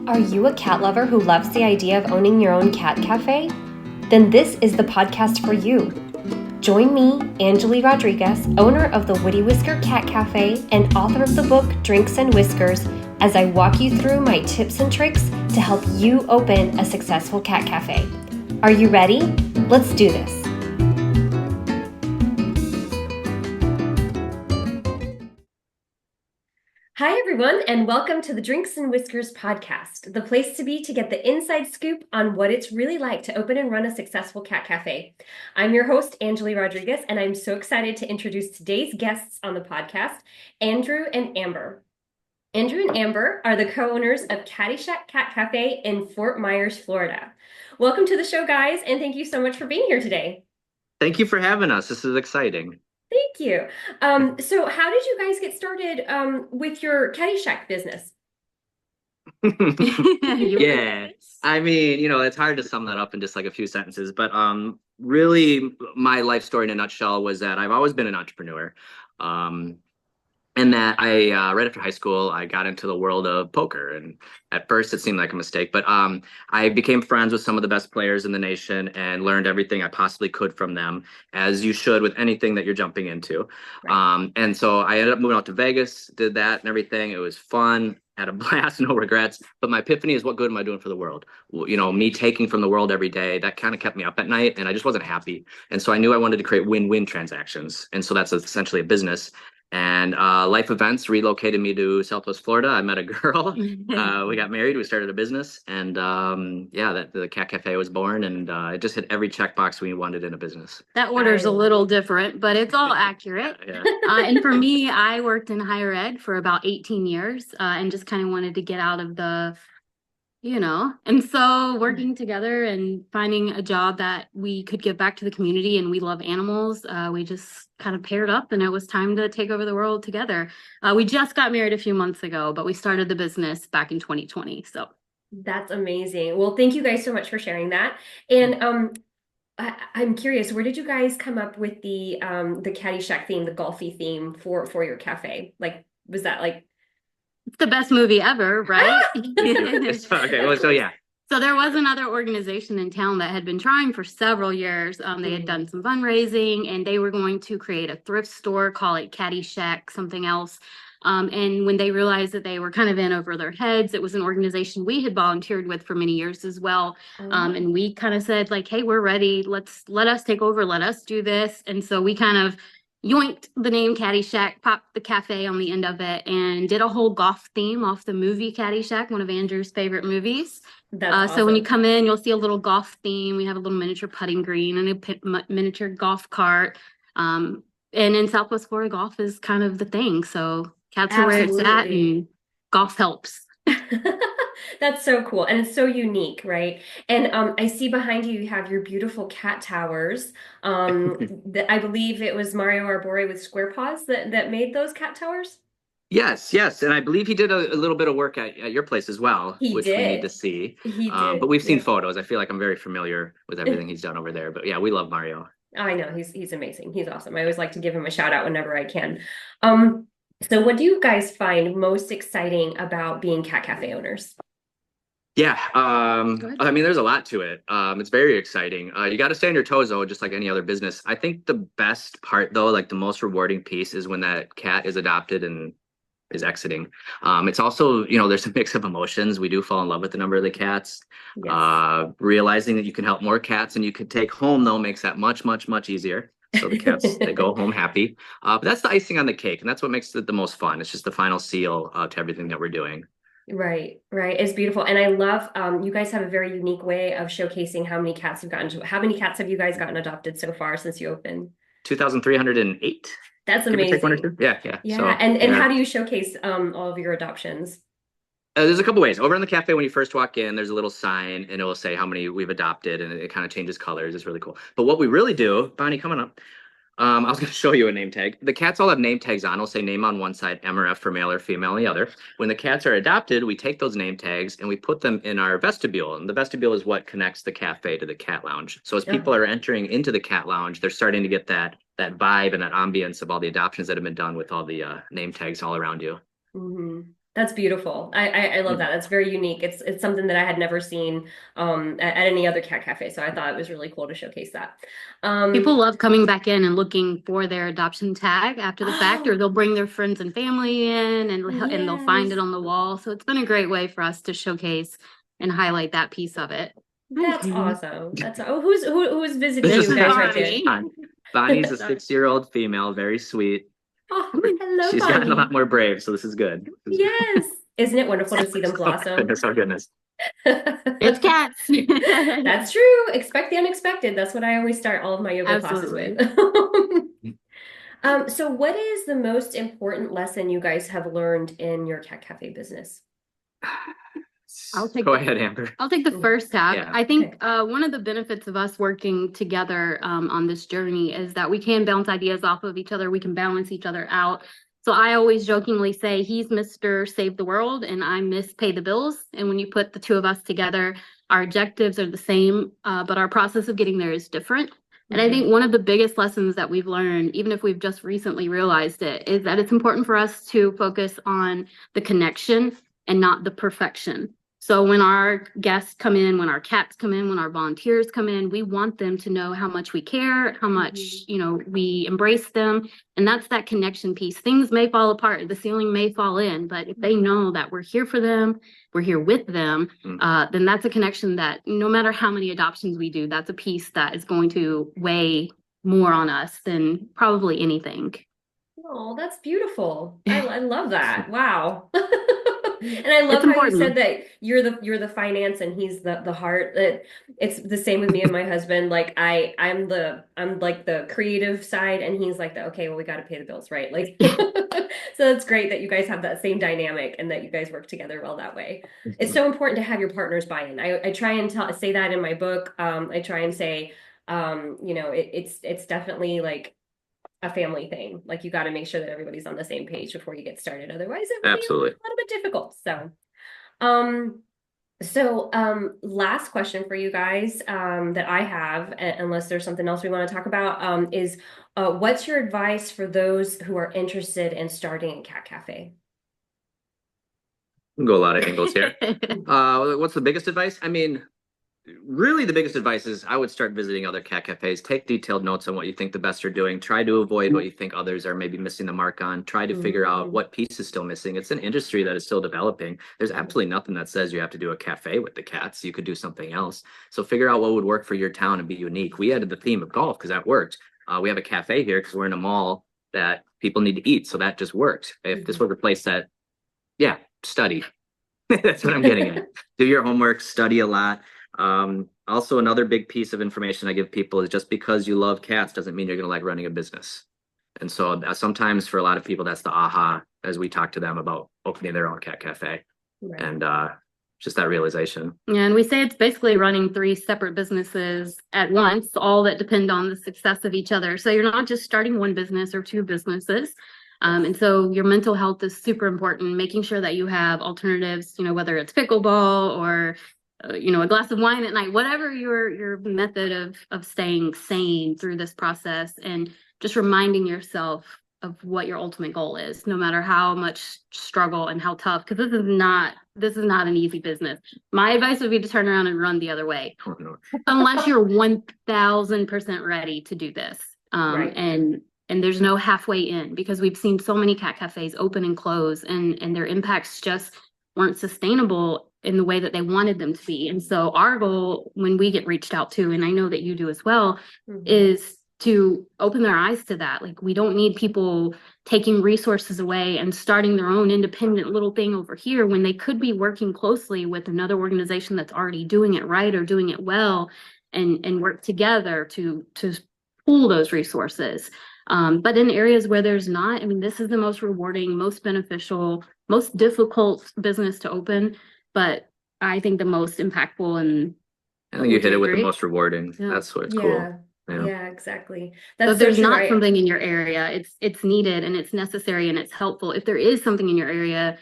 Are you a cat lover who loves the idea of owning your own cat cafe? Then this is the podcast for you. Join me, Angeli Rodriguez, owner of the Woody Whisker Cat Cafe and author of the book Drinks and Whiskers, as I walk you through my tips and tricks to help you open a successful cat cafe. Are you ready? Let's do this. Hi, everyone, and welcome to the Drinks and Whiskers podcast, the place to be to get the inside scoop on what it's really like to open and run a successful cat cafe. I'm your host, Angeli Rodriguez, and I'm so excited to introduce today's guests on the podcast, Andrew and Amber. Andrew and Amber are the co-owners of Cattyshack Cafe in Fort Myers, Florida. Welcome to the show, guys, and thank you so much for being here today. Thank you for having us. This is exciting. Thank you. So how did you guys get started with your Caddyshack business? Yeah, I mean, it's hard to sum that up in just like a few sentences, but really my life story in a nutshell was that I've always been an entrepreneur. And that I, right after high school, I got into the world of poker. And at first it seemed like a mistake, but I became friends with some of the best players in the nation and learned everything I possibly could from them, as you should with anything that you're jumping into. Right. And so I ended up moving out to Vegas, did that and everything. It was fun, had a blast, no regrets. But my epiphany is, what good am I doing for the world? Me taking from the world every day, that kind of kept me up at night, and I just wasn't happy. And so I knew I wanted to create win-win transactions. And so that's essentially a business. And life events relocated me to Southwest Florida. I met a girl. We got married. We started a business, and the Cat Cafe was born. And it just hit every checkbox we wanted in a business. That order's a little different, but it's all accurate. Yeah. And for me, I worked in higher ed for about 18 years and just kind of wanted to get out of the, and so working together and finding a job that we could give back to the community, and we love animals. We just kind of paired up, and it was time to take over the world together. We just got married a few months ago, but we started the business back in 2020. So that's amazing. Well, thank you guys so much for sharing that. And I'm curious, where did you guys come up with the Caddyshack theme, the golfy theme for your cafe? Like, was that like... It's the best movie ever, right? Okay, well, so yeah. So there was another organization in town that had been trying for several years. They had done some fundraising, and they were going to create a thrift store, call it Caddyshack something else. And when they realized that they were kind of in over their heads, it was an organization we had volunteered with for many years as well. And we kind of said, like, hey, we're ready. Let us take over. Let us do this. And so we kind of yoinked the name Caddyshack, popped the cafe on the end of it, and did a whole golf theme off the movie Caddyshack, one of Andrew's favorite movies. That's awesome. So when you come in, you'll see a little golf theme. We have a little miniature putting green and a miniature golf cart. And in Southwest Florida, golf is kind of the thing. So cats are where it's at, and golf helps. That's so cool. And it's so unique, right? And I see behind you, you have your beautiful cat towers. I believe it was Mario Arbore with Square Paws that made those cat towers. Yes. And I believe he did a little bit of work at your place as well, which we need to see. He did. But we've seen photos. I feel like I'm very familiar with everything he's done over there. But yeah, we love Mario. I know, he's amazing. He's awesome. I always like to give him a shout out whenever I can. So what do you guys find most exciting about being cat cafe owners? Yeah, I mean, there's a lot to it. It's very exciting. You got to stay on your toes, though, just like any other business. I think the best part, though, like the most rewarding piece, is when that cat is adopted and is exiting. It's also, there's a mix of emotions. We do fall in love with the number of the cats. Yes. Realizing that you can help more cats and you could take home, though, makes that much, much, much easier. So the cats, they go home happy. But that's the icing on the cake, and that's what makes it the most fun. It's just the final seal to everything that we're doing. Right. It's beautiful. And I love, you guys have a very unique way of showcasing how many cats you've gotten to. How many cats have you guys gotten adopted so far since you opened? 2,308. That's amazing. One or two. Yeah. So, and how do you showcase all of your adoptions? There's a couple ways. Over in the cafe, when you first walk in, there's a little sign, and it will say how many we've adopted, and it kind of changes colors. It's really cool. But what we really do, Bonnie, coming up, I was going to show you a name tag. The cats all have name tags on. It'll say name on one side, M or F for male or female on the other. When the cats are adopted, we take those name tags and we put them in our vestibule. And the vestibule is what connects the cafe to the cat lounge. So as people are entering into the cat lounge, they're starting to get that vibe and that ambience of all the adoptions that have been done with all the name tags all around you. That's beautiful. I love that. That's very unique. It's something that I had never seen at any other cat cafe. So I thought it was really cool to showcase that. People Um, love coming back in and looking for their adoption tag after the fact, or oh, they'll bring their friends and family in and they'll find it yes. on the wall. So it's been a great way for us to showcase and highlight that piece of it. That's awesome. Who's visiting This This is you is guys right Bonnie. there? Bonnie's a 6-year-old female, very sweet. Oh, hello, She's gotten a lot Bonnie. more brave, so this is good. Yes. Isn't it wonderful to see them Oh blossom? goodness, oh goodness. It's cats. That's true. Expect the unexpected. That's what I always start all of my yoga classes with. Absolutely. So what is the most important lesson you guys have learned in your cat cafe business? Go ahead, Amber. I'll take the first stab. Yeah. I think one of the benefits of us working together on this journey is that we can bounce ideas off of each other. We can balance each other out. So I always jokingly say he's Mr. Save the World and I'm Miss Pay the Bills. And when you put the two of us together, our objectives are the same, but our process of getting there is different. And I think one of the biggest lessons that we've learned, even if we've just recently realized it, is that it's important for us to focus on the connection and not the perfection. So when our guests come in, when our cats come in, when our volunteers come in, we want them to know how much we care, how much, we embrace them. And that's that connection piece. Things may fall apart, the ceiling may fall in, but if they know that we're here for them, we're here with them, then that's a connection that no matter how many adoptions we do, that's a piece that is going to weigh more on us than probably anything. Oh, that's beautiful. I love that. Wow. And I love It's how you important. said that you're the finance and he's the heart. That it's the same with me and my husband. Like I'm like the creative side and he's like the okay, well we got to pay the bills, right? Like so it's great that you guys have that same dynamic and that you guys work together well that way. It's so important to have your partners buy in. I try and say that in my book. I try and say it's definitely like a family thing. Like you got to make sure that everybody's on the same page before you get started. Otherwise, it will be a Absolutely. little bit difficult. Last question for you guys that I have, unless there's something else we want to talk about, is what's your advice for those who are interested in starting a cat cafe? Go a lot of angles here. What's the biggest advice? I mean, really the biggest advice is I would start visiting other cat cafes, take detailed notes on what you think the best are doing, try to avoid what you think others are maybe missing the mark on, try to figure out what piece is still missing. It's an industry that is still developing. There's absolutely nothing that says you have to do a cafe with the cats. You could do something else. So figure out what would work for your town and be unique. We added the theme of golf because that worked. We have a cafe here because we're in a mall that people need to eat. So that just worked. If this were a place that, study. That's what I'm getting at. Do your homework, study a lot. Also, another big piece of information I give people is just because you love cats doesn't mean you're going to like running a business. And so sometimes for a lot of people, that's the aha as we talk to them about opening their own cat cafe. Right. And just that realization. Yeah, and we say it's basically running 3 separate businesses at once, all that depend on the success of each other. So you're not just starting one business or 2 businesses. And so your mental health is super important, making sure that you have alternatives, whether it's pickleball or a glass of wine at night, whatever your method of staying sane through this process, and just reminding yourself of what your ultimate goal is, no matter how much struggle and how tough, because this is not an easy business. My advice would be to turn around and run the other way, unless you're 1000% ready to do this. Right. And there's no halfway in, because we've seen so many cat cafes open and close, and their impacts just weren't sustainable in the way that they wanted them to be. And so our goal when we get reached out to, and I know that you do as well, is to open their eyes to that. Like, we don't need people taking resources away and starting their own independent little thing over here when they could be working closely with another organization that's already doing it right or doing it well, and work together to pool those resources. But in areas where there's not, I mean, this is the most rewarding, most beneficial, most difficult business to open, but I think the most impactful. And I think you hit it with the most rewarding. Yeah. That's what's cool. Yeah, exactly. That's so if there's not something in your area, it's needed and it's necessary and it's helpful. If there is something in your area,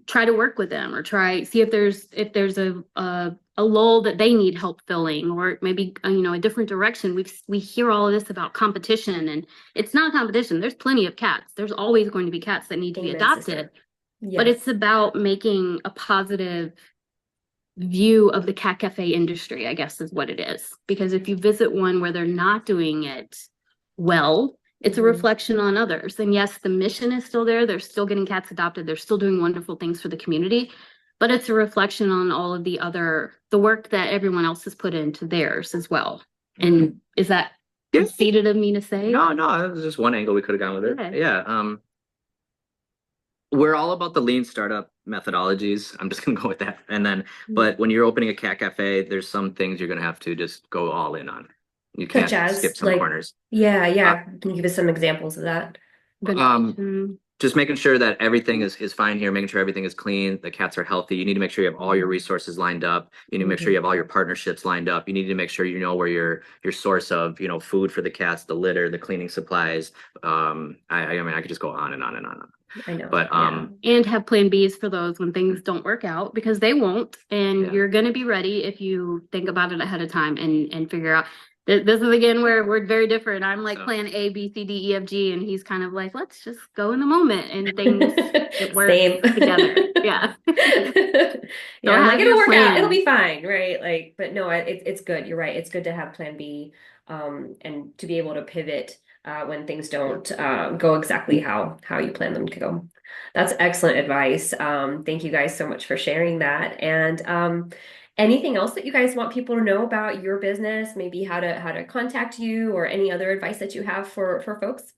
try to work with them, or see if there's a lull that they need help filling, or maybe a different direction. We hear all of this about competition, and it's not competition. There's plenty of cats. There's always going to be cats that need to be adopted. but Yes. it's about making a positive view of the cat cafe industry, I guess is what it is. Because if you visit one where they're not doing it well, it's a reflection on others. And yes, the mission is still there. They're still getting cats adopted. They're still doing wonderful things for the community, but it's a reflection on all of the work that everyone else has put into theirs as well. And is that conceited of me to say? No, that was just one angle we could have gone with it. Okay. Yeah. We're all about the lean startup methodologies. I'm just gonna go with that. And then, but when you're opening a cat cafe, there's some things you're gonna have to just go all in on. You Such can't as skip some like, corners. yeah. Can you give us some examples of that? Just making sure that everything is fine here, making sure everything is clean, the cats are healthy. You need to make sure you have all your resources lined up. You need to make sure you have all your partnerships lined up. You need to make sure you know where your source of, food for the cats, the litter, the cleaning supplies. I mean, I could just go on and on and on. I know. But and have plan Bs for those when things don't work out, because they won't. And you're going to be ready if you think about it ahead of time and figure out. This is again where we're very different. I'm like plan A, B, C, D, E, F, G, and he's kind of like, let's just go in the moment and things it works Same. together. Yeah. Yeah, I'm like, it'll work out. It'll be fine, right? Like, but no, it's good. You're right. It's good to have plan B, and to be able to pivot when things don't go exactly how you plan them to go. That's excellent advice. Thank you guys so much for sharing that. And anything else that you guys want people to know about your business, maybe how to contact you, or any other advice that you have for folks?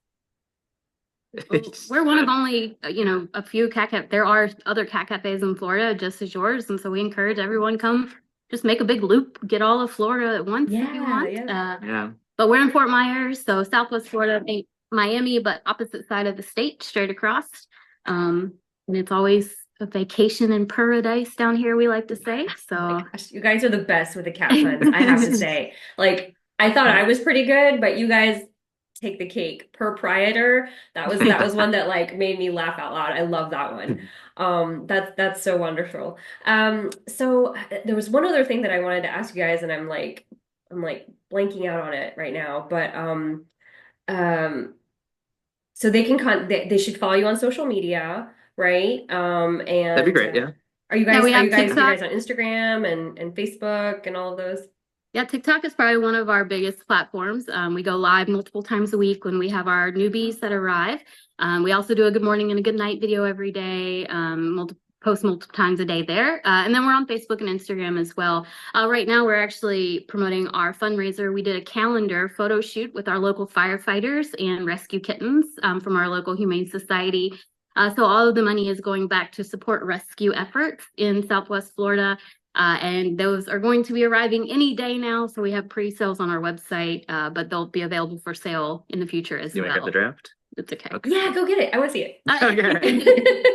We're one of only, a few there are other cat cafes in Florida just as yours. And so we encourage everyone come just make a big loop, get all of Florida at once if you want. Yeah. But we're in Fort Myers, so Southwest Florida, I think Miami, but opposite side of the state, straight across. And it's always a vacation in paradise down here, we like to say. So oh my gosh, you guys are the best with the cat puns, I have to say. Like, I thought I was pretty good, but you guys take the cake. Proprietor, that was one that like made me laugh out loud. I love that one. That's so wonderful. So there was one other thing that I wanted to ask you guys, and I'm like blanking out on it right now, but so they can they should follow you on social media, right? And That'd be great. Yeah. Are you guys on Instagram and Facebook and all of those? Yeah, TikTok is probably one of our biggest platforms. We go live multiple times a week when we have our newbies that arrive. We also do a good morning and a good night video every day, post multiple times a day there. And then we're on Facebook and Instagram as well. Right now, we're actually promoting our fundraiser. We did a calendar photo shoot with our local firefighters and rescue kittens from our local Humane Society. So all of the money is going back to support rescue efforts in Southwest Florida. And those are going to be arriving any day now. So we have pre-sales on our website, but they'll be available for sale in the future as well. You want to get the draft? It's okay. Yeah, go get it. I want to see it.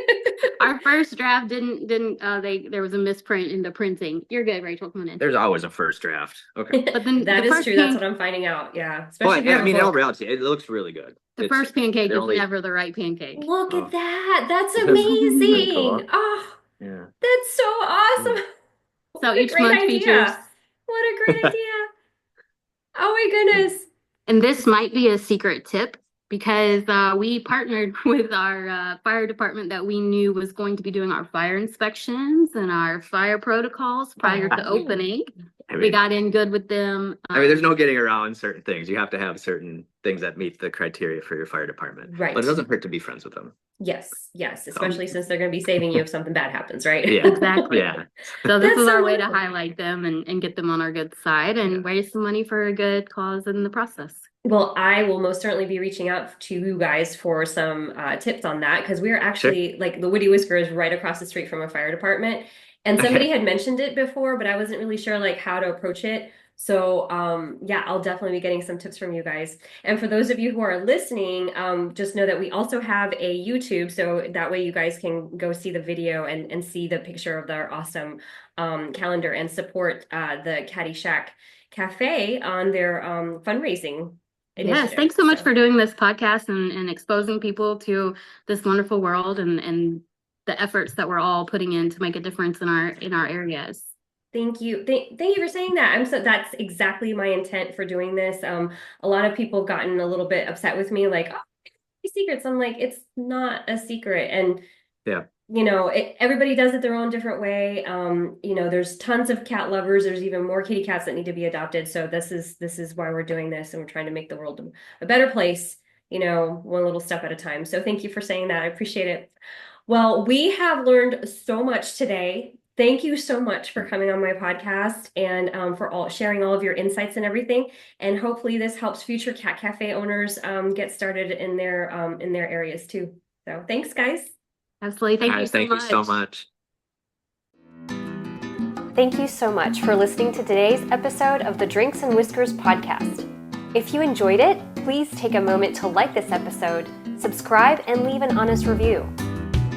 Our first draft didn't there was a misprint in the printing. You're good, Rachel. Come on in. There's always a first draft. Okay. But then that is true. That's what I'm finding out. Yeah. Especially in all reality, it looks really good. The first pancake is never the right pancake. Look at that. That's amazing. Cool. Oh, yeah. That's so awesome. So each month features. What a great idea. Oh my goodness. And this might be a secret tip, because we partnered with our fire department that we knew was going to be doing our fire inspections and our fire protocols prior to opening. We got in good with them. There's no getting around certain things. You have to have certain things that meet the criteria for your fire department. Right. But it doesn't hurt to be friends with them. Yes. Especially since they're going to be saving you if something bad happens, right? Yeah. Exactly. Yeah. So this is our way to highlight them and get them on our good side and raise some money for a good cause in the process. Well, I will most certainly be reaching out to you guys for some tips on that, because we are actually like the Woody Whisker is right across the street from a fire department. And somebody had mentioned it before, but I wasn't really sure like how to approach it. So yeah, I'll definitely be getting some tips from you guys. And for those of you who are listening, just know that we also have a YouTube. So that way you guys can go see the video and see the picture of their awesome calendar and support the Cattyshack Cafe on their fundraising initiative. Yes, thanks so much for doing this podcast and exposing people to this wonderful world and the efforts that we're all putting in to make a difference in our areas. Thank you. Thank you for saying that. That's exactly my intent for doing this. A lot of people have gotten a little bit upset with me, like, oh, secrets. I'm like, it's not a secret. And everybody does it their own different way. There's tons of cat lovers. There's even more kitty cats that need to be adopted. So this is why we're doing this, and we're trying to make the world a better place, one little step at a time. So thank you for saying that. I appreciate it. Well, we have learned so much today. Thank you so much for coming on my podcast and for sharing all of your insights and everything. And hopefully this helps future cat cafe owners get started in their areas too. So thanks, guys. Absolutely. Thank Guys, thank you so much. Thank you so much for listening to today's episode of the Drinks and Whiskers podcast. If you enjoyed it, please take a moment to like this episode, subscribe, and leave an honest review.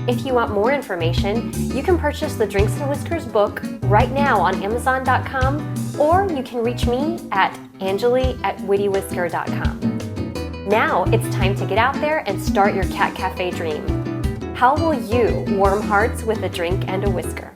If you want more information, you can purchase the Drinks and Whiskers book right now on Amazon.com, or you can reach me at Anjali@wittywhisker.com. Now it's time to get out there and start your cat cafe dream. How will you warm hearts with a drink and a whisker?